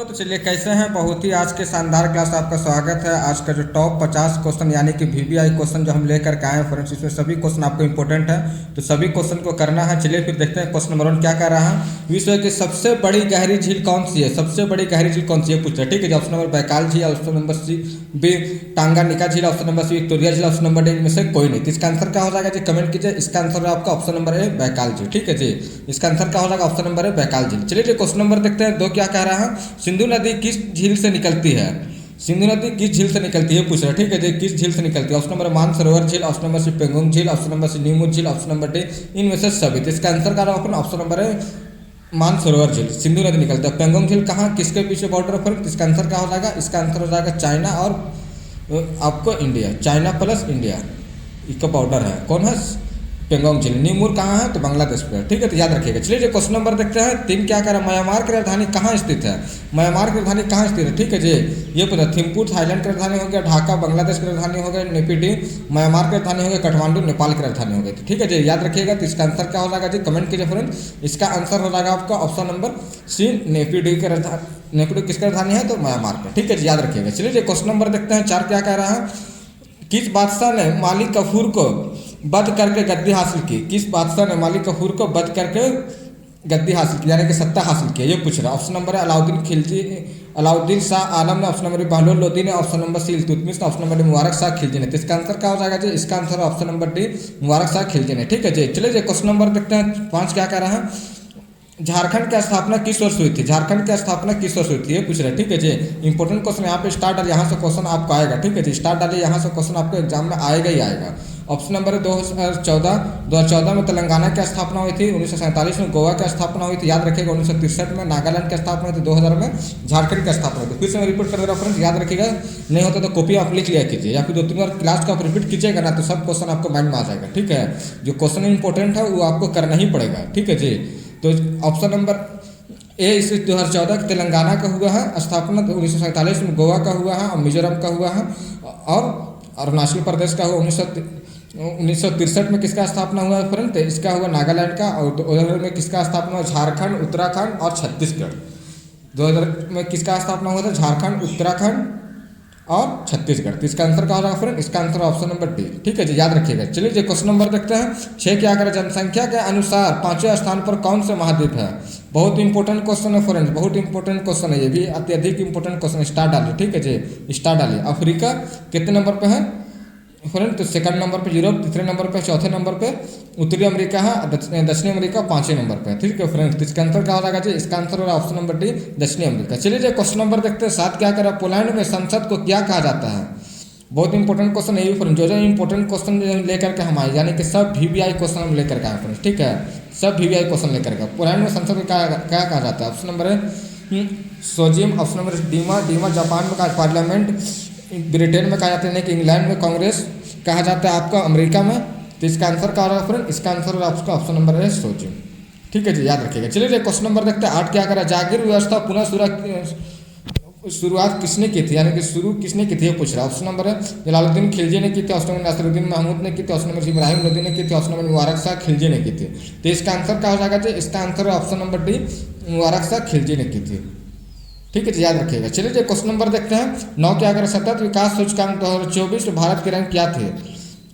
तो चलिए कैसे हैं। बहुत ही आज के शानदार क्लास आपका स्वागत है। आज का जो टॉप 50 क्वेश्चन यानी कि वीवीआई क्वेश्चन जो हम लेकर के आए हैं फ्रेंड्स, इसमें सभी क्वेश्चन आपको इंपॉर्टेंट है, तो सभी क्वेश्चन को करना है। चलिए फिर देखते हैं क्वेश्चन नंबर 1 क्या कह रहा है। विश्व की सबसे बड़ी गहरी झील कौन सी है? सबसे बड़ी गहरी झील कौन सी है पूछ रहा है। ठीक है जी, ऑप्शन नंबर बैकाल झील, option number c b Tanganyika झील, ऑप्शन नंबर सी विक्टोरिया झील, ऑप्शन नंबर डी इनमें से कोई नहीं। तो इसका आंसर क्या हो जाएगा जी, कमेंट कीजिए। इसका आंसर है आपका ऑप्शन नंबर ए बैकाल झील। ठीक है जी, इसका आंसर क्या हो जाएगा, ऑप्शन नंबर ए बैकाल झील। चलिए जी क्वेश्चन नंबर देखते हैं 2 क्या कह रहा है। सिंधु नदी किस झील से निकलती है? सिंधु नदी किस झील से निकलती है पूछ रहा है। ठीक है जी, किस झील से निकलती है। ऑप्शन नंबर मानसरोवर झील, ऑप्शन नंबर सी पेंगोंग झील, ऑप्शन नंबर सी नीमू झील, ऑप्शन नंबर डी इनमें से सभी। तो इसका आंसर क्या होगा, ऑप्शन नंबर है मानसरोवर झील। सिंधु नदी निकलती है। पेंगोंग झील कहाँ किसके पीछे बॉर्डर पर? इसका आंसर क्या हो जाएगा, इसका आंसर हो जाएगा चाइना और आपको इंडिया, चाइना प्लस इंडिया इसका बॉर्डर है। कौन है? पेंगोंग झील। नीमूर कहाँ है? तो बांग्लादेश पे। ठीक है, तो याद रखिएगा। चलिए जो क्वेश्चन नंबर देखते हैं 3 क्या कह रहा है। म्यांमार की राजधानी कहाँ स्थित है? म्यांमार की राजधानी कहाँ स्थित है? ठीक है जी, ये पूछा। थिम्पू थाईलैंड की राजधानी हो गया, ढाका बांग्लादेश की राजधानी हो गया, नेपिडी म्यांमार की राजधानी हो गया, काठमांडू नेपाल की राजधानी हो गई। ठीक है जी, याद रखिएगा। तो इसका आंसर क्या हो जाएगा जी, कमेंट कीजिए फ्रेंड। इसका आंसर हो जाएगा आपका ऑप्शन नंबर सी नेपिडी की राजधानी। नेपिडी किसकी राजधानी है? तो म्यांमार का। ठीक है जी, याद रखिएगा। चलिए जी क्वेश्चन नंबर देखते हैं 4 क्या कह रहा है। किस बादशाह ने मालिक कफूर को वध करके गद्दी हासिल की? किस बादशाह ने मालिक कफूर को वध करके गद्दी हासिल की यानी कि सत्ता हासिल की, ये पूछ रहा है। ऑप्शन नंबर है अलाउद्दीन खिलजी, अलाउद्दीन शाह आलम ने, ऑप्शन नंबर बहलोल लोदी ने, ऑप्शन नंबर सी इल्तुतमिश ने, option number d Mubarak Shah Khilji ने। तो इसका आंसर क्या हो जाएगा जी, इसका आंसर है option number d Mubarak Shah Khilji ने। ठीक है जी, चलिए जी क्वेश्चन नंबर देखते हैं 5 क्या कह रहा है। झारखंड की स्थापना किस वर्ष हुई थी? झारखंड की स्थापना किस वर्ष हुई थी, ये पूछ रहे हैं। ठीक है जी, इंपॉर्टेंट क्वेश्चन यहाँ पे स्टार्ट डालिए, यहाँ से क्वेश्चन आपको आएगा। ठीक है जी, स्टार्ट डालिए, यहाँ से क्वेश्चन आपको एग्जाम में आएगा ही आएगा। ऑप्शन नंबर है 2014 में तेलंगाना की स्थापना हुई थी, 1947 में गोवा की स्थापना हुई थी, याद रखिएगा 1963 में नागालैंड की स्थापना हुई थी, 2000 में झारखंड की स्थापना हुई थी। फिर से मैं रिपीट कर दे रहा हूँ फ्रेंड्स, याद रखिएगा। नहीं होता तो कॉपी आप लिख लिया कीजिए, या फिर 2-3 बार क्लास को आप रिपीट कीजिएगा ना, तो सब क्वेश्चन आपको माइंड में आ जाएगा। ठीक है, जो क्वेश्चन इंपॉर्टेंट है वो आपको करना ही पड़ेगा। ठीक है जी, तो ऑप्शन नंबर ए इस 2014 तेलंगाना का हुआ है स्थापना, 1947 में गोवा का हुआ है और मिजोरम का हुआ है, और अरुणाचल प्रदेश का हुआ 1963 में किसका स्थापना हुआ है फ्रेंड? इसका हुआ नागालैंड का, और 2000 में किसका स्थापना हुआ? झारखंड, उत्तराखंड और छत्तीसगढ़। 2000 में किसका स्थापना हुआ था? झारखंड, उत्तराखंड और छत्तीसगढ़। तो इसका आंसर क्या होगा फ्रेंड? इसका आंसर ऑप्शन नंबर डी। ठीक है जी, याद रखिएगा। चलिए जी क्वेश्चन नंबर देखते हैं 6 क्या करें। जनसंख्या के अनुसार 5वें स्थान पर कौन से महाद्वीप है? बहुत इंपॉर्टेंट क्वेश्चन है फ्रेंड्स, बहुत इंपॉर्टेंट क्वेश्चन है, ये भी अत्यधिक इंपॉर्टेंट क्वेश्चन। स्टार डालिए। ठीक है जी, स्टार डालिए। अफ्रीका कितने नंबर पे है फ्रेंड? तो सेकंड नंबर पे यूरोप, तीसरे नंबर पे, चौथे नंबर पे उत्तरी अमेरिका है, दक्षिणी अमेरिका 5वें नंबर पे। ठीक है फ्रेंड्स, तो इसका आंसर क्या हो जाएगा जी, इसका आंसर होगा ऑप्शन नंबर डी दक्षिणी अमेरिका। चलिए जी क्वेश्चन नंबर देखते हैं 7 क्या करें। पोलैंड में संसद को क्या कहा जाता है? बहुत इंपॉर्टेंट क्वेश्चन है ये फ्रेंड, जो इंपॉर्टेंट क्वेश्चन लेकर के हम आए, यानी कि सब वीवीआई क्वेश्चन हम लेकर के आए फ्रेंड्स। ठीक है, सब वीवीआई क्वेश्चन लेकर के। पोलैंड में संसद को क्या कहा जाता है? ऑप्शन नंबर है सोजिम, ऑप्शन नंबर डीमा जापान में कहा पार्लियामेंट, ब्रिटेन में कहा जाता है, कि इंग्लैंड में कांग्रेस कहा जाता है आपका, अमेरिका में। तो इसका आंसर क्या होगा फ्रेंड? इसका आंसर होगा आपका ऑप्शन नंबर है सोजिम। ठीक है जी, याद रखिएगा। चलिए जी क्वेश्चन नंबर देखते हैं 8 क्या करा। जागीर व्यवस्था पुनः शुरुआत किसने की थी, यानी कि शुरू किसने की थी, ये पूछ रहा है। ऑप्शन नंबर है जलालुद्दीन खिलजी ने की थी, ऑप्शन नंबर नासिरुद्दीन महमूद ने की थी, ऑप्शन नंबर इब्राहिम लोदी ने की थी, ऑप्शन नंबर मुबारक शाह खिलजी ने की थी। तो इसका आंसर क्या हो जाएगा जी, इसका आंसर है option number d Mubarak Shah Khilji ने की थी। ठीक है जी, याद रखिएगा। चलिए जी क्वेश्चन नंबर देखते हैं 9 क्या करें। सतत विकास सूचकांक 2024 भारत की रैंक क्या थे?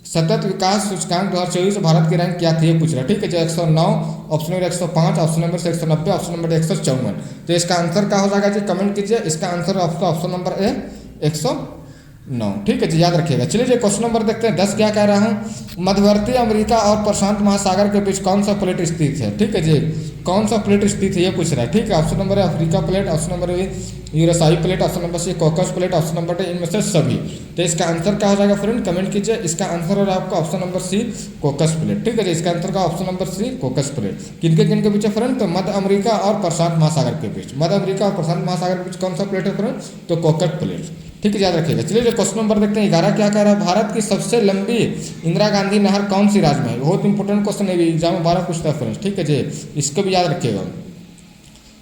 सतत विकास सूचकांक 2024 भारत की रैंक क्या थी, ये पूछ रहा है। ठीक है जी, 109, option number 105, option number 190, option number 154। तो इसका आंसर क्या हो जाएगा जी, कमेंट कीजिए। इसका आंसर आपका ऑप्शन नंबर ए 109। ठीक है जी, याद रखिएगा। चलिए जी क्वेश्चन नंबर देखते हैं 10 क्या कह रहा हूँ। मध्यवर्ती अमेरिका और प्रशांत महासागर के बीच कौन सा प्लेट स्थित है? ठीक है जी, कौन सा प्लेट स्थित है, ये पूछ रहा है। ठीक है, ऑप्शन नंबर है अफ्रीका प्लेट, ऑप्शन नंबर है यूरेशियाई प्लेट, ऑप्शन नंबर सी कॉकस प्लेट, ऑप्शन नंबर है इनमें से सभी। तो इसका आंसर क्या हो जाएगा फ्रेंड? कमेंट कीजिए। इसका आंसर हो रहा है आपका ऑप्शन नंबर सी कॉकस प्लेट। ठीक है जी, इसका आंसर का ऑप्शन नंबर सी कॉकस प्लेट। किनके बीच है फ्रेंड? तो मध्य अमेरिका और प्रशांत महासागर के बीच। मध्य अमेरिका और प्रशांत महासागर के बीच कौन सा प्लेट है फ्रेंड? तो कॉकस प्लेट। ठीक है, याद रखिएगा। चलिए जो क्वेश्चन नंबर देखते हैं 11 क्या कह रहा है। भारत की सबसे लंबी इंदिरा गांधी नहर कौन सी राज्य में है? बहुत इंपॉर्टेंट क्वेश्चन है, एग्जाम में 12 पूछता है फ्रेंड्स। ठीक है जी, इसको भी याद रखिएगा।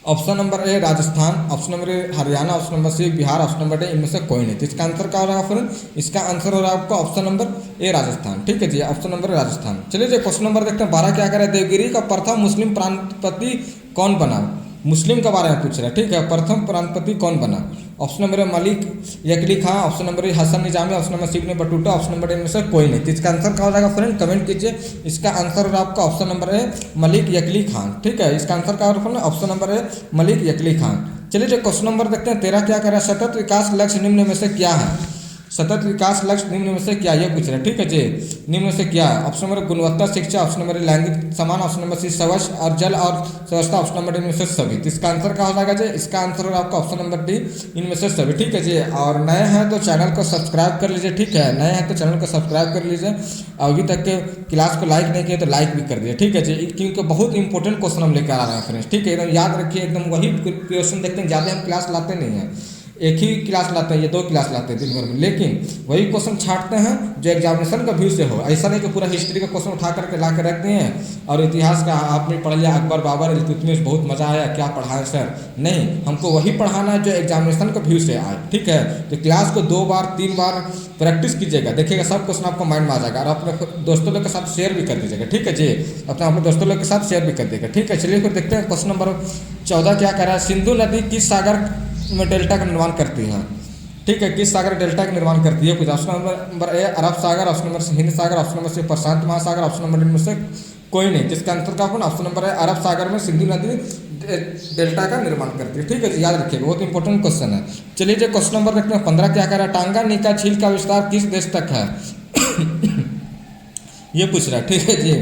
Option number a Rajasthan, option number a Haryana, option number c Bihar, option number d इनमें से कोई नहीं। तो इसका आंसर क्या हो रहा है फ्रेंड? इसका आंसर हो रहा है आपका ऑप्शन नंबर ए राजस्थान। ठीक है जी, ऑप्शन नंबर राजस्थान। चलिए जो क्वेश्चन नंबर देखते हैं 12 क्या कह रहा है। देवगिरी का प्रथम मुस्लिम प्रांतपति कौन बना? मुस्लिम के बारे में पूछ रहा है, ठीक है। प्रथम प्रांतपति कौन बना? ऑप्शन नंबर है मलिक यकली खां, ऑप्शन नंबर है Hasan Nizami, option number C Ibn Battuta, option number इनमें से कोई नहीं। तो इसका आंसर क्या हो जाएगा फ्रेंड? कमेंट कीजिए। इसका आंसर आपका ऑप्शन नंबर है मलिक यकली खान, ठीक है। इसका आंसर क्या होगा? ऑप्शन नंबर है मलिक यकली खान। चलिए जो क्वेश्चन नंबर देखते हैं 13 क्या कह रहा है? सतत विकास लक्ष्य निम्न में से क्या है? सतत विकास लक्ष्य निम्न में से क्या, ये पूछ रहे हैं, ठीक है जी। निम्न में से क्या है? ऑप्शन नंबर गुणवत्ता शिक्षा, ऑप्शन नंबर लैंगिक समान, ऑप्शन नंबर सी स्वच्छ और जल और स्वच्छता, ऑप्शन नंबर इनमें से सभी। तो इसका आंसर क्या हो जाएगा जी? इसका आंसर आपका ऑप्शन नंबर डी, इनमें से सभी, ठीक है जी। और नए हैं तो चैनल को सब्सक्राइब कर लीजिए, ठीक है। नए हैं तो चैनल को सब्सक्राइब कर लीजिए। अभी तक के क्लास को लाइक नहीं किया तो लाइक भी कर दीजिए, ठीक है जी, क्योंकि बहुत इंपॉर्टेंट क्वेश्चन हम लेकर आ रहे हैं फ्रेंड्स, ठीक है। एकदम याद रखिए, एकदम वही क्वेश्चन देखते हैं। ज़्यादा हम क्लास लाते नहीं हैं, एक ही क्लास लाते हैं, ये 2 क्लास लाते हैं दिन भर में, लेकिन वही क्वेश्चन छांटते हैं जो एग्जामिनेशन का व्यू से हो। ऐसा नहीं कि पूरा हिस्ट्री का क्वेश्चन उठा करके ला के रख दिए हैं और इतिहास का आपने पढ़ लिया अकबर बाबर इल्तुतमिश, बहुत मज़ा आया, क्या पढ़ाए सर। नहीं, हमको वही पढ़ाना है जो एग्जामिनेशन का व्यू से आए, ठीक है। तो क्लास को 2 बार 3 बार प्रैक्टिस कीजिएगा, देखिएगा सब क्वेश्चन आपको माइंड में आ जाएगा। और अपने दोस्तों लोग के साथ शेयर भी कर दीजिएगा, ठीक है जी। अपने दोस्तों लोग के साथ शेयर भी कर दीजिएगा, ठीक है। चलिए फिर देखते हैं क्वेश्चन नंबर 14 क्या कह रहा है? सिंधु नदी किस सागर में डेल्टा का निर्माण करती है, ठीक है। किस सागर डेल्टा का निर्माण करती है? कुछ ऑप्शन नंबर ए अरब सागर, ऑप्शन नंबर हिंद सागर, ऑप्शन नंबर सी प्रशांत महासागर, ऑप्शन नंबर इनमें से कोई नहीं। जिसका आंसर का ऑप्शन नंबर है अरब सागर में सिंधु नदी डेल्टा का निर्माण करती है, ठीक है। याद रखिएगा, बहुत इंपॉर्टेंट क्वेश्चन है। चलिए जो क्वेश्चन नंबर देखते हैं 15 क्या कह रहा है? टांगा निका झील का विस्तार किस देश तक है? ये पूछ रहा है, ठीक है जी।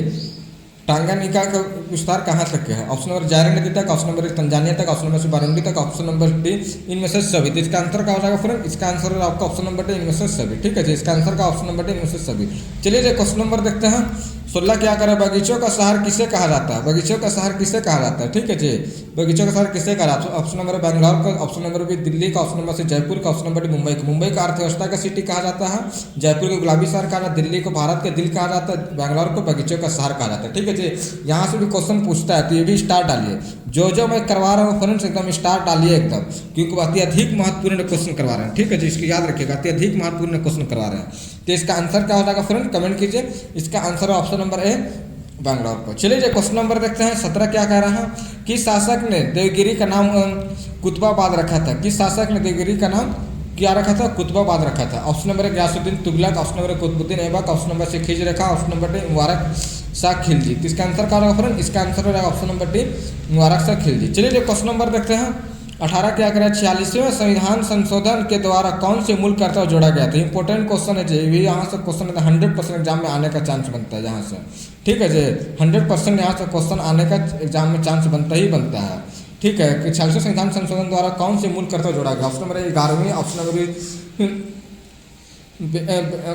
टांगानिका का विस्तार कहाँ तक है? ऑप्शन नंबर जायरे नदी तक, ऑप्शन नंबर तंजानिया तक, ऑप्शन नंबर बारूंडी तक, ऑप्शन नंबर डी इनमें से सभी। तो इसका आंसर क्या हो जाएगा फ्रेंड? इसका आंसर आपका ऑप्शन नंबर डी इनमें से सभी, ठीक है जी। इसका आंसर का ऑप्शन नंबर डी इनमें से सभी। चलिए जो क्वेश्चन नंबर देखते हैं 16 क्या करें? बगीचों का शहर किसे कहा जाता है? बगीचों का शहर किसे कहा जाता है, ठीक है जी। बगीचों का शहर किसे कहा जाता है? ऑप्शन नंबर बैंगलोर का, ऑप्शन नंबर बी दिल्ली का, ऑप्शन नंबर सी जयपुर का, ऑप्शन नंबर डी मुंबई का। मुंबई का अर्थव्यवस्था का सिटी कहा जाता है, जयपुर को गुलाबी शहर कहा जाता है, दिल्ली को भारत के दिल कहा जाता है, बैंगलोर को बगीचों का शहर कहा जाता है, ठीक है जी। यहाँ से भी क्वेश्चन पूछता है तो ये भी स्टार डालिए। जो मैं करवा रहा हूँ फ्रेंड्स एकदम स्टार डालिए एकदम, क्योंकि अत्यधिक महत्वपूर्ण क्वेश्चन करवा रहे हैं, ठीक है जी। इसको याद रखिएगा, अत्यधिक महत्वपूर्ण क्वेश्चन करवा रहे हैं। तो इसका आंसर क्या हो जाएगा फ्रेंड? कमेंट कीजिए। इसका आंसर है ऑप्शन नंबर ए बैंगलोर को। चलिए जो क्वेश्चन नंबर देखते हैं 17 क्या कह रहा है? किस शासक ने देवगिरी का नाम कुतुबाबाद रखा था? किस शासक ने देवगिरी का नाम क्या रखा था? कुतुबाबाद रखा था। Option number Ghiyasuddin Tughlaq, option number Qutubuddin Aibak, option number c खिज रेखा, option number d Mubarak Shah Khilji. तो इसका आंसर क्या होगा फ्रेंड? इसका आंसर हो जाएगा option number d Mubarak Shah Khilji. चलिए जो क्वेश्चन नंबर देखते हैं 18 क्या करें? 46वें संविधान संशोधन के द्वारा कौन से मूल कर्तव्य जोड़ा गया था? इंपॉर्टेंट क्वेश्चन है जी, भी यहाँ से क्वेश्चन 100% एग्जाम में आने का चांस बनता है यहाँ से, ठीक है जी। 100% यहाँ से क्वेश्चन आने का एग्जाम में चांस बनता ही बनता है, ठीक है। कि 46वें संविधान संशोधन द्वारा कौन से मूल कर्तव्य जोड़ा गया? ऑप्शन नंबर 11वीं, ऑप्शन नंबर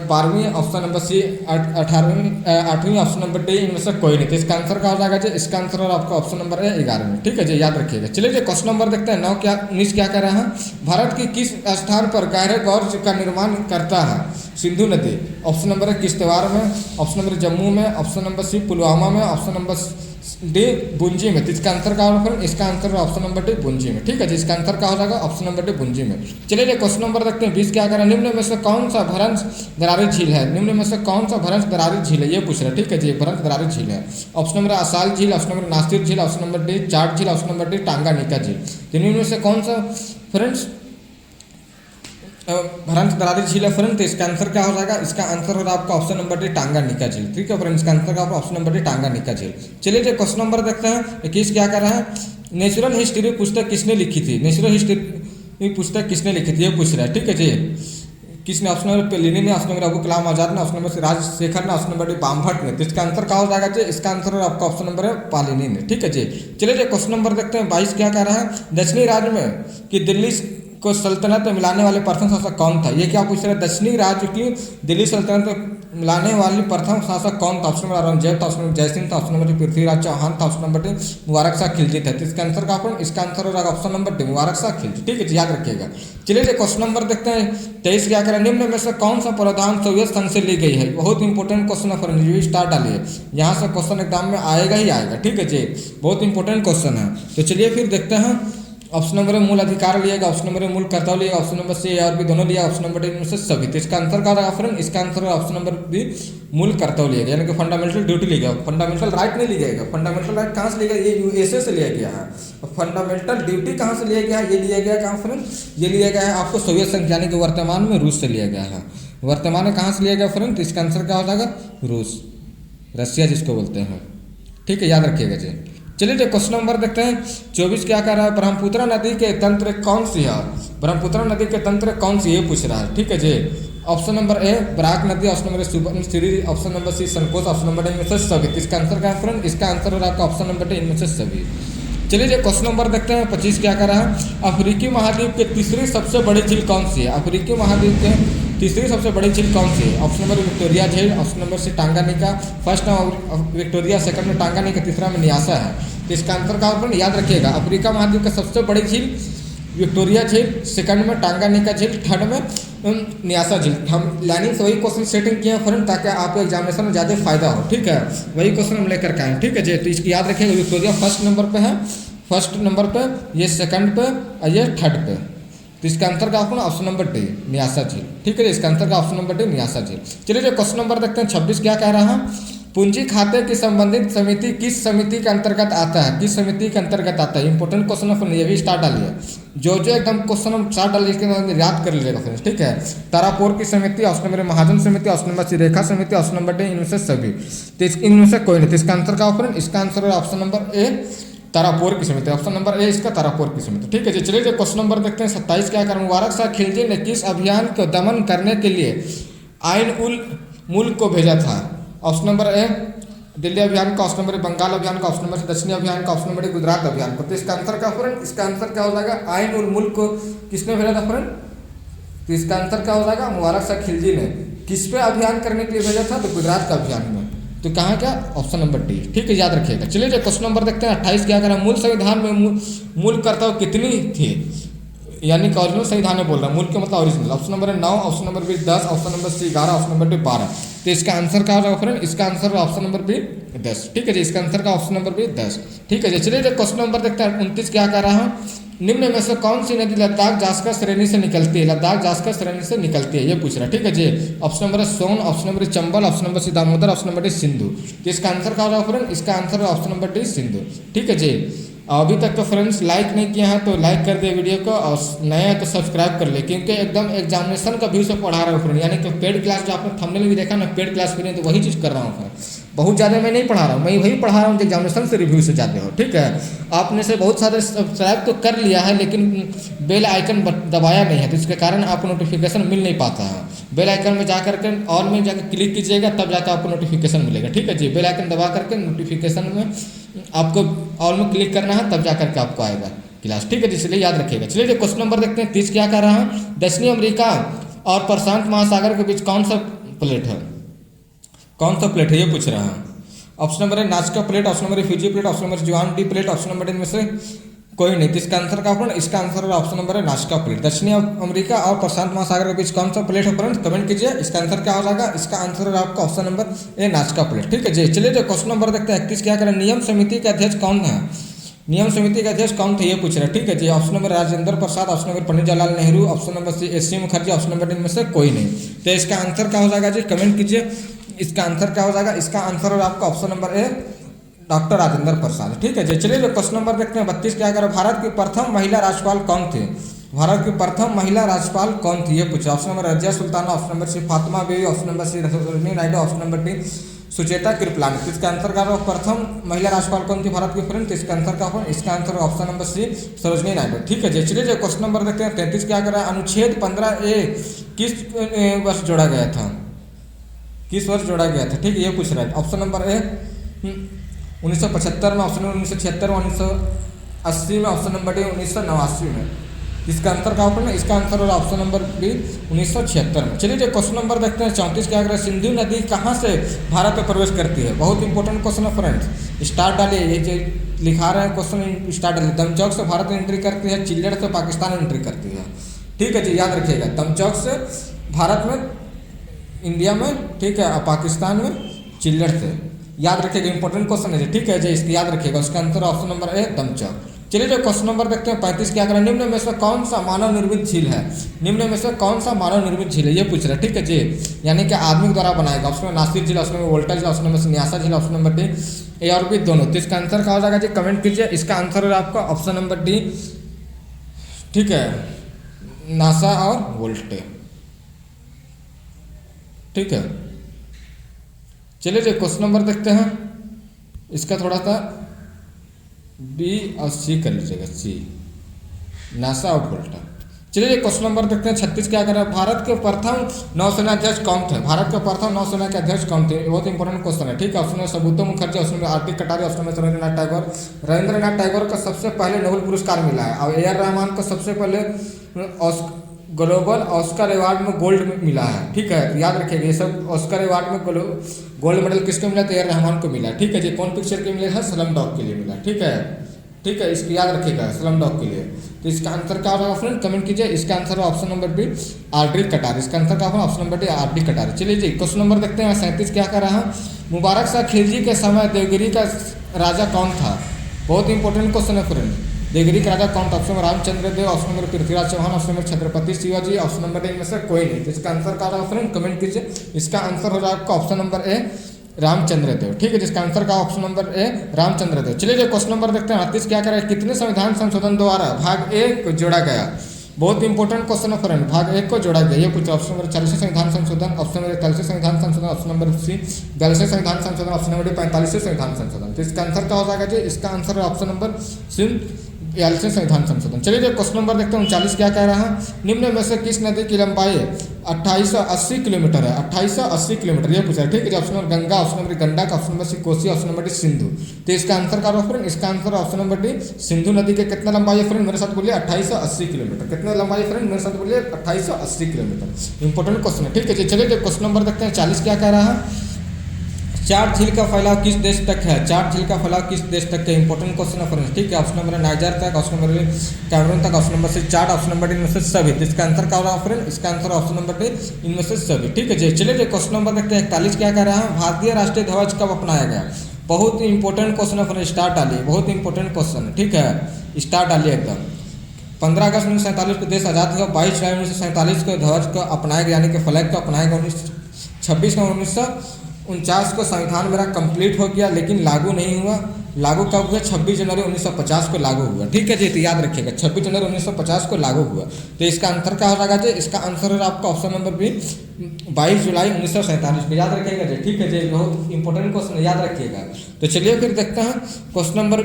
12वीं, ऑप्शन नंबर सी 8वीं, ऑप्शन नंबर डी इनमें से कोई नहीं। तो इसका आंसर क्या हो जाएगा जी? इसका आंसर और आपका ऑप्शन नंबर है 11वीं, ठीक है जी। याद रखिएगा। चलिए जो क्वेश्चन नंबर देखते हैं 19 क्या कह रहा है? भारत की किस स्थान पर गहरे गौर का निर्माण करता है सिंधु नदी? ऑप्शन नंबर है किश्तवाड़ में, ऑप्शन नंबर जम्मू में, ऑप्शन नंबर सी पुलवामा में, ऑप्शन नंबर डी बुंजी में। तो इसका आंसर क्या होगा? इसका आंसर ऑप्शन नंबर डी बुंजी में, ठीक है जी। इसका आंसर क्या हो जाएगा? ऑप्शन नंबर डी बुंजी में। चलिए जो क्वेश्चन नंबर देखते हैं 20 क्या कह रहा है? निम्न में से कौन सा भ्रंश दरारी झील है? निम्न में से कौन सा भ्रंश दरारी झील है? ये पूछ रहा है, ठीक है जी। भ्रंश दरारी झील है। ऑप्शन नंबर असाल झील, ऑप्शन नंबर नासिर झील, ऑप्शन नंबर डी चाट झील, ऑप्शन नंबर डी टांगानिका झील। तो निम्न में से कौन सा फ्रेंड्स भ्रंश दरारी झील है फ्रेंड? तो इसका आंसर क्या हो जाएगा? इसका आंसर होगा आपका ऑप्शन नंबर डी टांगानिका झील, ठीक है फ्रेंड। इसका आंसर का ऑप्शन नंबर डी टांगानिका झील। चलिए जो क्वेश्चन नंबर देखते हैं 21 क्या कर रहा है? नेचुरल हिस्ट्री पुस्तक किसने लिखी थी? नेचुरल हिस्ट्री पुस्तक किसने लिखी थी? ये पूछ रहा है, ठीक है जी। किसने? ऑप्शन नंबर लेनिन ने, ऑप्शन नंबर अबुल कलाम आजाद ने, ऑप्शन नंबर राजशेखर ने, ऑप्शन नंबर डी बामभट्ट ने। तो इसका आंसर क्या हो जाएगा जी? इसका आंसर आपका ऑप्शन नंबर है पालिनी ने, ठीक है जी। चलिए जो क्वेश्चन नंबर देखते हैं 22 क्या कह रहा है? दक्षिणी राज्य में कि दिल्ली को सल्तनत में मिलाने वाले प्रथम शासक कौन था? ये क्या पूछ रहे हैं? दक्षिणी राज्य की दिल्ली सल्तनत मिलाने वाली प्रथम शासक कौन था? ऑप्शन नंबर औरंगजेब था, ऑप्शन नंबर जयसिंह था, ऑप्शन नंबर पृथ्वीराज चौहान था, option number d Mubarak Shah Khilji था। तो इसका आंसर का इसका आंसर हो जाएगा option number d Mubarak Shah Khilji, ठीक है जी। याद रखिएगा। चलिए जो क्वेश्चन नंबर देखते हैं 23 क्या करें? निम्न में से कौन सा प्रावधान सोवियत संघ से ली गई है? बहुत इंपॉर्टेंट क्वेश्चन है फ्रेंड, ये स्टार डालिए, यहाँ से क्वेश्चन एग्जाम में आएगा ही आएगा, ठीक है जी। बहुत इंपॉर्टेंट क्वेश्चन है। तो चलिए फिर देखते हैं ऑप्शन नंबर ए मूल अधिकार लिएगा, ऑप्शन नंबर ए मूल कर्तव्य लिएगा, ऑप्शन नंबर सी और बी दोनों लिया, ऑप्शन नंबर डी इनमें से सभी। तो इसका आंसर क्या रहेगा फ्रेंड, इसका आंसर ऑप्शन नंबर बी मूल कर्तव्य लिएगा, यानी कि फंडामेंटल ड्यूटी लिएगा। फंडामेंटल राइट नहीं लिया गया, फंडामेंटल राइट कहाँ से लिया गया, ये यूएसए से लिया गया है। फंडामेंटल ड्यूटी कहाँ से लिया गया है, ये लिया गया कहाँ फ्रेंड, ये लिया गया है आपको सोवियत संघ यानी कि वर्तमान में रूस से लिया गया है। वर्तमान में कहाँ से लिया गया फ्रेंड, तो इसका आंसर क्या हो जाएगा रूस, रसिया जिसको बोलते हैं। ठीक है, याद रखिएगा जी। चलिए जो क्वेश्चन नंबर देखते हैं 24 क्या कह रहा है, ब्रह्मपुत्र नदी के तंत्र कौन सी है, ब्रह्मपुत्र नदी के तंत्र कौन सी, ये पूछ रहा है। ठीक है जी, ऑप्शन नंबर ए बराक नदी, option number Subansiri, option number c Sankosh, option number d इनमें से सभी। इसका आंसर क्या है फ्रेंड, इसका आंसर हो आपका ऑप्शन नंबर डी इनमें से सभी। चलिए जो क्वेश्चन नंबर देखते हैं 25 क्या कह रहा है, अफ्रीकी महाद्वीप के तीसरी सबसे बड़ी झील कौन सी है, अफ्रीकी महाद्वीप के तीसरी सबसे बड़ी झील कौन सी है। ऑप्शन नंबर विक्टोरिया झील, option number c Tanganyika, first में विक्टोरिया, सेकंड में टांगानिका, तीसरा में न्यासा है। तो इसका आंसर का ऑप्शन याद रखिएगा, अफ्रीका महाद्वीप का सबसे बड़ी झील विक्टोरिया झील, सेकंड में टांगानिका झील, थर्ड में न्यासा झील। हम लाइनिंग से वही क्वेश्चन सेटिंग किए हैं फ्रेंड, ताकि आपको एग्जामिनेशन में ज़्यादा फायदा हो। ठीक है, वही क्वेश्चन हम लेकर के आए। ठीक है जी, तो इसकी याद रखिएगा, विक्टोरिया फर्स्ट नंबर पे है, फर्स्ट नंबर पे, ये सेकंड पे और ये थर्ड पे। तो इसका आंसर का ऑप्शन नंबर डी न्यासा झील। ठीक है, इसका आंसर का ऑप्शन नंबर डी न्यासा झील। चलिए जो क्वेश्चन नंबर देखते हैं 26 क्या कह रहा है, पूंजी खाते की संबंधित समिति किस समिति के अंतर्गत आता है, किस समिति के अंतर्गत आता है। इंपॉर्टेंट क्वेश्चन है, ये भी स्टार डालिए, जो एकदम क्वेश्चन हम स्टार डालिए इसके याद कर लीजिएगा फ्रेंड्स। ठीक है, तारापुर की समिति, ऑप्शन नंबर महाजन समिति, ऑप्शन नंबर सी रेखा समिति, ऑप्शन नंबर डी इनमें से सभी। तो इनमें से कोई नहीं। तो इसका आंसर का ऑप्शन, इसका आंसर है ऑप्शन नंबर ए तारापुर की समिति, ऑप्शन नंबर ए इसका तारापुर की समिति। ठीक है जी, चलिए जो क्वेश्चन नंबर देखते हैं 27 क्या कर, मुबारक शाह खिलजी ने किस अभियान को दमन करने के लिए आइन उल मुल्क को भेजा था। ऑप्शन नंबर ए दिल्ली अभियान का, ऑप्शन नंबर बंगाल अभियान का, ऑप्शन नंबर दक्षिणी अभियान का, ऑप्शन नंबर गुजरात अभियान को। तो इसका आंसर क्या फ्रेंड, इसका आंसर क्या हो जाएगा, आइन उल मुल्क को किसने भेजा था फ्रेंड। तो इसका आंसर क्या हो जाएगा, मुबारक शाह खिलजी ने किस पे अभियान करने के लिए भेजा था, तो गुजरात का अभियान में। तो कहाँ क्या, ऑप्शन नंबर डी। ठीक है, याद रखिएगा। चलिए जो क्वेश्चन नंबर देखते हैं 28 क्या करें, मूल संविधान में मूल कर्तव्य कितनी थी, यानी कि ओरिजिनल संविधान में बोल रहा है, मूल के मतलब original. Option number 9, option number b 10, option number c 11, option number d 12। तो इसका आंसर क्या होगा फ्रेंड, इसका आंसर ऑप्शन नंबर बी 10। ठीक है जी, इसका आंसर का ऑप्शन नंबर बी 10। ठीक है जी, चलिए जो क्वेश्चन नंबर देखते हैं 29 क्या कह रहा है, निम्न में से कौन सी नदी लद्दाख जास्कर श्रेणी से निकलती है, लद्दाख जास्कर श्रेणी से निकलती है, ये पूछ रहा है। ठीक है जी, option number Son, option number Chambal, option number C Damodar, option number D Sindhu. तो इसका आंसर क्या होगा फ्रेंड, इसका आंसर है ऑप्शन नंबर डी सिंधु। ठीक है जी, अभी तक तो फ्रेंड्स लाइक नहीं किया है तो लाइक कर दे वीडियो को, और नया है तो सब्सक्राइब कर ले, क्योंकि एकदम एग्जामिनेशन का व्यू से पढ़ा रहा हूँ फ्रेंड, यानी कि पेड क्लास जो आपने थंबनेल में भी देखा ना, पेड क्लास भी नहीं, तो वही चीज़ कर रहा हूँ फ्रेंड। बहुत ज़्यादा मैं नहीं पढ़ा रहा हूँ, मैं वही पढ़ा रहा हूँ जो एग्जामिनेशन से रिव्यू से जाते हो। ठीक है, आपने से बहुत सारे सब्सक्राइब तो कर लिया है, लेकिन बेल आइकन दबाया नहीं है, तो इसके कारण आपको नोटिफिकेशन मिल नहीं पाता है। बेल आइकन में जाकर के ऑल में जाकर क्लिक कीजिएगा, तब जाकर आपको नोटिफिकेशन मिलेगा। ठीक है जी, बेल आइकन दबा करके नोटिफिकेशन में आपको ऑल में क्लिक करना है, तब जाकर के आपको आएगा क्लास। ठीक है, इसलिए याद रखिएगा। चलिए जो क्वेश्चन नंबर देखते हैं 30 क्या कर रहा है, दक्षिणी अमेरिका और प्रशांत महासागर के बीच कौन सा प्लेट है, कौन सा प्लेट है, ये पूछ रहा है। ऑप्शन नंबर है Nazca plate, option number Fiji plate, option number Juan de plate, option number इनमें से कोई नहीं। तो इसका आंसर का फ्रेंड, इसका आंसर है ऑप्शन नंबर है नाजका प्लेट। दक्षिणी अमेरिका और प्रशांत महासागर के बीच कौन सा प्लेट है फ्रेंड्स, कमेंट कीजिए। इसका आंसर क्या हो जाएगा, इसका आंसर है आपका ऑप्शन नंबर ए नाजका प्लेट। ठीक है जी, चलिए जो क्वेश्चन नंबर देखते हैं 31 क्या करें, नियम समिति के अध्यक्ष कौन है, नियम समिति के अध्यक्ष कौन थे, ये पूछ रहे हैं। ठीक है जी, option number Rajendra Prasad, option number Pandit Jawaharlal Nehru, option number C S C Mukherjee, option number D में से कोई नहीं। तो इसका आंसर क्या हो जाएगा जी, कमेंट कीजिए। इसका आंसर क्या हो जाएगा, इसका आंसर है आपका option number A doctor Rajendra Prasad. ठीक है जी, चलिए जो क्वेश्चन नंबर देखते हैं 32 क्या करें, भारत की प्रथम महिला राज्यपाल कौन थे, भारत की प्रथम महिला राज्यपाल कौन थी, ये पूछा। Option number Razia Sultana, option number C Fatima Beevi, option number सी Sarojini Naidu, option number D Sucheta Kripalani. तो इसका आंसर का प्रथम महिला राज्यपाल कौन थी भारत की फ्रेंड, तो इसका आंसर का इसका आंसर ऑप्शन नंबर सी सरोजिनी नायडू। ठीक है जी, चलिए जो क्वेश्चन नंबर देखते हैं 33 क्या करें, अनुच्छेद 15A किस वर्ष जोड़ा गया था, किस वर्ष जोड़ा गया था। ठीक है, ये पूछ रहा है। ऑप्शन नंबर ए 1975 में, ऑप्शन नंबर 1976 में, 1980 में, ऑप्शन नंबर डी 1989 में। इसका आंसर का ऑप्शन है, इसका आंसर होगा ऑप्शन नंबर बी 1976 में। चलिए जो क्वेश्चन नंबर देखते हैं 34 क्या करें, सिंधु नदी कहाँ से भारत में प्रवेश करती है, बहुत इंपॉर्टेंट क्वेश्चन है फ्रेंड्स। स्टार्ट डालिए, ये जो लिखा रहे हैं क्वेश्चन स्टार्ट डालिए। दमचौक से भारत में एंट्री करती है, चिल्लड़ से पाकिस्तान एंट्री करती है। ठीक है जी, याद रखिएगा, दमचौक से भारत में, इंडिया में, ठीक है, और पाकिस्तान में चिल्लड़ से। याद रखिएगा, इंपॉर्टेंट क्वेश्चन है। ठीक है जी, इसकी याद रखिएगा। उसका आंसर ऑप्शन नंबर ए दमचौक। चलिए जो क्वेश्चन नंबर देखते हैं 35 क्या करें, निम्न में से कौन सा मानव निर्मित झील है, निम्न में से कौन सा मानव निर्मित झील है, ये पूछ रहा है। ठीक है जी, यानी कि आदमी द्वारा बनाएगा। ऑप्शन में नासिर झील, ऑप्शन में वोल्टा झील, ऑप्शन में न्यासा झील, ऑप्शन नंबर डी ए और बी दोनों। तो इसका आंसर क्या हो जाएगा जी, कमेंट कीजिए। इसका आंसर है आपका ऑप्शन नंबर डी, ठीक है, नासा और वोल्टे। ठीक है, चलिए जी क्वेश्चन नंबर देखते हैं। इसका थोड़ा सा बी और सी कर लीजिएगा, सी नासा और वोल्टा। चलिए क्वेश्चन नंबर देखते हैं 36 क्या कर रहा है, भारत के प्रथम नौसेना अध्यक्ष कौन थे, भारत के प्रथम नौसेना के अध्यक्ष कौन थे, बहुत इंपॉर्टेंट क्वेश्चन है। ठीक है, ऑप्शन में सुब्रतो मुखर्जी, ऑप्शन में आर टी कटारिया, ऑप्शन में रविंद्रनाथ टैगोर। रविंद्रनाथ टैगोर को सबसे पहले नोबेल पुरस्कार मिला है और ए आर रहमान को सबसे पहले ग्लोबल ऑस्कर अवार्ड में गोल्ड मिला है। ठीक है, याद रखिएगा ये सब। ऑस्कर अवार्ड में गोल्ड मेडल किसको मिला, तो ए आर रहमान को मिला। ठीक है जी, कौन पिक्चर के मिला है, स्लम डॉग के लिए मिला। ठीक है, ठीक है, इसको याद रखिएगा, स्लम डॉग के लिए। तो इसका आंसर क्या होगा फ्रेंड, कमेंट कीजिए। इसका आंसर है option number b, R D Katar. इसका आंसर क्या होगा, option number d, R D Katar. चलिए जी क्वेश्चन नंबर देखते हैं 37 क्या कर रहा है, मुबारक शाह खिलजी के समय देवगिरी का राजा कौन था, बहुत इंपॉर्टेंट क्वेश्चन है फ्रेंड। देवगिरी का राजा कौन था, ऑप्शन में Ramchandra Dev, option number Prithviraj Chauhan, option number Chhatrapati Shivaji, option number इनमें से कोई नहीं। तो इसका आंसर क्या होगा फ्रेंड, कमेंट कीजिए। इसका आंसर हो जाएगा आपका ऑप्शन नंबर ए, रामचंद्र देव। ठीक है, जिसका आंसर का ऑप्शन नंबर ए, रामचंद्र देव। चलिए जो क्वेश्चन नंबर देखते हैं 38 क्या करें, कितने संविधान संशोधन द्वारा भाग ए को जोड़ा गया, बहुत इंपॉर्टेंट क्वेश्चन है फ्रेंड, भाग ए को जोड़ा गया। ये कुछ ऑप्शन नंबर 40 संविधान संशोधन, ऑप्शन नंबर 41 संविधान संशोधन, ऑप्शन नंबर सी 42 संविधान संशोधन, ऑप्शन नंबर डी 45 संविधान संशोधन। तो इसका आंसर क्या हो जाएगा जी, इसका आंसर है ऑप्शन नंबर सी 42 संविधान संशोधन। चलिए जो क्वेश्चन नंबर देखते हैं 39 क्या कह रहा है, निम्न में से किस नदी की लंबाई 2880 किलोमीटर है, 2880 किलोमीटर ये पूछा है। ठीक है, option number Ganga, option number Gandak, option number c Kosi, option number D Sindhu. तो इसका आंसर क्या होगा फ्रेंड, इसका answer option number D, Sindhu नदी के कितना लंबाई है फ्रेंड, मेरे साथ बोलिए 2880 किलोमीटर। कितना लंबाई है फ्रेंड, मेरे साथ बोलिए 2880 किलोमीटर। इंपॉर्टेंट क्वेश्चन है। ठीक है, चलिए जो क्वेश्चन नंबर देखते हैं 40 क्या कह रहा है, चार झील का फैलाव किस देश तक है, चार झील का फैलाव किस देश तक है, इंपॉर्टेंट क्वेश्चन है फ्रेंड्स। ठीक है, ऑप्शन नंबर नाइजर तक, ऑप्शन नंबर कैमरून तक, ऑप्शन नंबर से चार, ऑप्शन नंबर इनमें से सभी। तो इसका आंसर क्या होगा फ्रेंड, इसका आंसर ऑप्शन नंबर डी, इनमें से सभी। ठीक है जी, चलिए जो क्वेश्चन नंबर देखते हैं 41 क्या कह रहा है, भारतीय राष्ट्रीय ध्वज कब अपनाया गया, बहुत इंपॉर्टेंट क्वेश्चन है फ्रेंड, स्टार डालिए, बहुत इंपॉर्टेंट क्वेश्चन है। ठीक है, स्टार डालिए एकदम। 15 अगस्त 1947 को देश आज़ाद हुआ, 22 जुलाई 1947 को ध्वज को अपनाया गया, यानी कि फ्लैग को अपनाया गया। 26 में 1949 को संविधान मेरा कंप्लीट हो गया, लेकिन लागू नहीं हुआ। लागू कब हुआ, 26 जनवरी 1950 को लागू हुआ। ठीक है जी, तो याद रखिएगा 26 जनवरी 1950 को लागू हुआ। तो इसका आंसर क्या हो जाएगा जी, इसका आंसर है आपका ऑप्शन नंबर बी, 22 जुलाई 1947 को, याद रखिएगा जी। ठीक है जी, बहुत इंपॉर्टेंट क्वेश्चन याद रखिएगा। तो चलिए फिर देखते हैं क्वेश्चन नंबर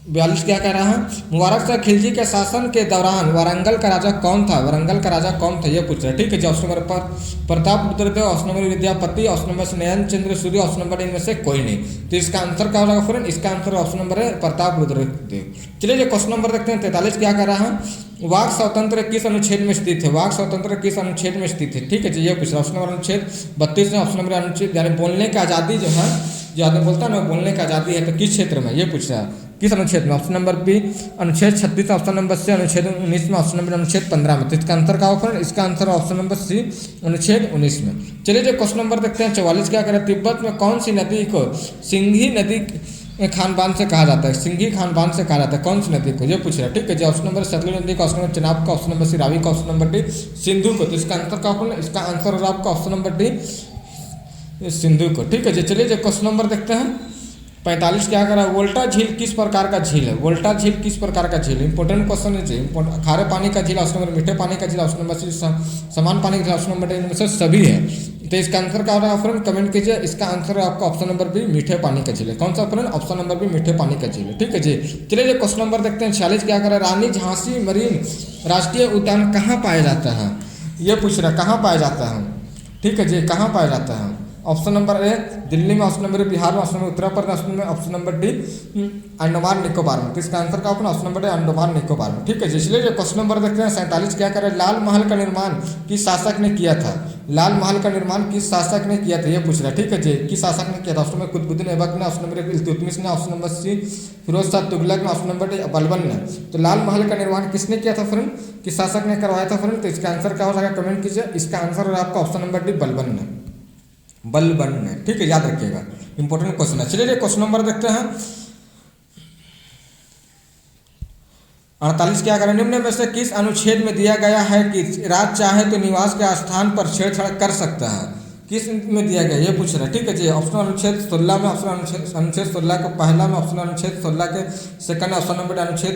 42 क्या कह रहा है, मुबारक शाह खिलजी के शासन के दौरान वारंगल का राजा कौन था, वारंगल का राजा कौन था, ये पूछ रहा है। ठीक है जी, ऑप्शन नंबर पर Pratap Rudradev, option number Vidyapati, option number Nayan Chandra Surya, option number इनमें से कोई नहीं। तो इसका आंसर क्या होगा फ्रेंड, इसका आंसर ऑप्शन नंबर है प्रताप रुद्रदेव। चलिए जो क्वेश्चन नंबर देखते हैं 43 क्या कह रहा है, वाक स्वतंत्र किस अनुच्छेद में स्थित है, वाक स्वतंत्र किस अनुच्छेद में स्थित है। ठीक है जी, ये पूछ रहा है। ऑप्शन नंबर अनुच्छेद 32 में, ऑप्शन नंबर अनुच्छेद यानी बोलने की आज़ादी जो है, जो आदमी बोलता है ना बोलने की आज़ादी है, तो किस क्षेत्र में, ये पूछ रहा है, किस अनुच्छेद में। ऑप्शन नंबर बी अनुच्छेद 36 में, ऑप्शन नंबर सी अनुच्छेद 19 में, ऑप्शन नंबर अनुच्छेद 15 में। तो इसका आंसर क्या होगा, इसका आंसर ऑप्शन नंबर सी अनुच्छेद 19 में। चलिए जो क्वेश्चन नंबर देखते हैं 44 क्या करें, तिब्बत में कौन सी नदी को सिंघी नदी खानबान से कहा जाता है, सिंघी खानबान से कहा जाता है, कौन सी नदी को, ये पूछ रहा है। ठीक है जी, ऑप्शन नंबर सतलुज नदी का, ऑप्शन नंबर चनाब का, ऑप्शन नंबर सी रावी का, ऑप्शन नंबर डी सिंधु को। तो इसका आंसर क्या होगा, इसका आंसर होगा आपका ऑप्शन नंबर डी सिंधु को। ठीक है जी, चलिए जो क्वेश्चन नंबर देखते हैं 45 क्या करा, वोल्टा झील किस प्रकार का झील है, वोल्टा झील किस प्रकार का झील, इंपॉर्टेंट क्वेश्चन है जी। खारे पानी का झील, ऑप्शन नंबर मीठे पानी का झील, ऑप्शन नंबर सी समान पानी का झील, ऑप्शन नंबर इनमें से सभी है। तो इसका आंसर क्या होगा फ्रेंड, कमेंट कीजिए। इसका आंसर है आपका ऑप्शन नंबर बी, मीठे पानी का झील है। कौन सा फ्रेंड, ऑप्शन नंबर बी, मीठे पानी का झील है। ठीक है जी, चलिए जो क्वेश्चन नंबर देखते हैं 46 क्या करें, रानी झांसी मरीन राष्ट्रीय उद्यान कहाँ पाया जाता है, ये पूछ रहा है, कहाँ पाया जाता है। ठीक है जी, कहाँ पाया जाता है। ऑप्शन नंबर ए दिल्ली में, ऑप्शन नंबर बिहार में, ऑप्शन नंबर उत्तर प्रदेश में, option number D Andaman Nicobar में। तो इसका आंसर का option number D Andaman Nicobar में। ठीक है, इसलिए जो क्वेश्चन नंबर देखते हैं 47 क्या करें, लाल महल का निर्माण किस शासक ने किया था, लाल महल का निर्माण किस शासक ने किया था, ये पूछ रहा है। ठीक है जी, किस शासक ने किया था। ऑप्शन नंबर कुतुबुद्दीन ऐबक ने, ऑप्शन नंबर इल्तुतमिश ने, option number c Firoz Shah Tughlaq ने, ऑप्शन नंबर डी बलबन ने। तो लाल महल का निर्माण किसने किया था फ्रेंड, किस शासक ने करवाया था फ्रेंड। तो इसका आंसर क्या हो जाएगा, कमेंट कीजिए। इसका आंसर है आपका ऑप्शन नंबर डी बलबन ने, बलबन ने। ठीक है, याद रखिएगा, इंपॉर्टेंट क्वेश्चन है। चलिए क्वेश्चन नंबर देखते हैं 48 क्या करें, निम्न में से किस अनुच्छेद में दिया गया है कि राज्य चाहे तो निवास के स्थान पर छेड़छाड़ कर सकता है? किस में दिया गया ये पूछ रहा है, ठीक है जी। ऑप्शन अनुच्छेद 16 में, ऑप्शन अनुच्छेद 16 के पहला में, ऑप्शन अनुच्छेद 16 के सेकंड, ऑप्शन नंबर अनुच्छेद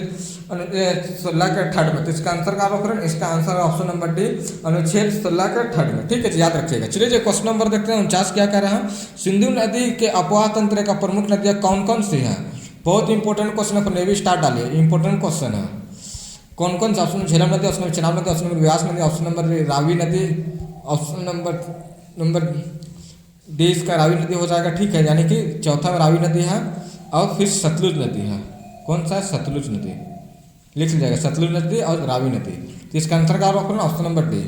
16 के थर्ड में। तो इसका आंसर का ऑप्शन, इसका आंसर है ऑप्शन नंबर डी, अनुच्छेद 16 के थर्ड में, ठीक है जी, याद रखिएगा। चलिए जी क्वेश्चन नंबर देखते हैं 49 क्या कह रहा है। सिंधु नदी के अपवाह तंत्र का प्रमुख नदियाँ कौन कौन सी हैं? बहुत इंपॉर्टेंट क्वेश्चन है, नेवी स्टार डालिए, इंपॉर्टेंट क्वेश्चन है। कौन कौन सा? ऑप्शन झेलम नदी, ऑप्शन नंबर चिनाब नदी, ऑप्शन नंबर व्यास नदी, ऑप्शन नंबर रावी नदी, ऑप्शन नंबर डी इसका रावी नदी हो जाएगा, ठीक है। यानी कि चौथा में रावी नदी है और फिर सतलुज नदी है। कौन सा है? सतलुज नदी, लिख लीजिएगा, सतलुज नदी और रावी नदी। तो इसका आंसर का ऑप्शन नंबर डी।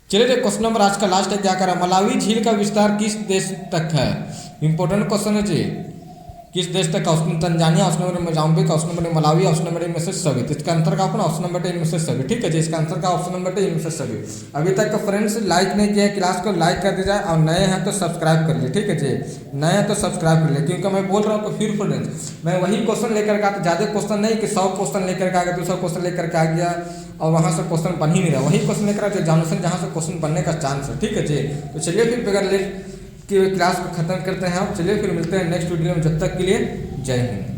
चलिए क्वेश्चन नंबर आज का लास्ट है, क्या करा? मलावी झील का विस्तार किस देश तक है? इंपॉर्टेंट क्वेश्चन है जी, किस देश तक? Option Tanzania, option number Mozambique, option number Malawi, option number इनमें से सभी। तो इसका आंसर का ऑप्शन नंबर डी, इनमें से सभी, ठीक है जी। इसका आंसर का ऑप्शन नंबर डी, इनमें से सभी। अभी तक का फ्रेंड्स लाइक नहीं किया है, क्लास को लाइक कर दीजिए और नए हैं तो सब्सक्राइब कर लीजिए, ठीक है जी। नए हैं तो सब्सक्राइब कर लीजिए, क्योंकि मैं बोल रहा हूँ कि फिर फ्रेंड्स मैं वही क्वेश्चन लेकर का, तो ज़्यादा क्वेश्चन नहीं कि 100 क्वेश्चन लेकर के आ गया, 200 क्वेश्चन लेकर के आ गया और वहाँ से क्वेश्चन बन ही नहीं रहा। वही क्वेश्चन लेकर जो एग्जामिनेशन जहाँ से क्वेश्चन बनने का चांस है, ठीक है जी। तो चलिए फिर बगैर लेट की क्लास को खत्म करते हैं। आप चलिए फिर मिलते हैं नेक्स्ट वीडियो में, जब तक के लिए जय हिंद।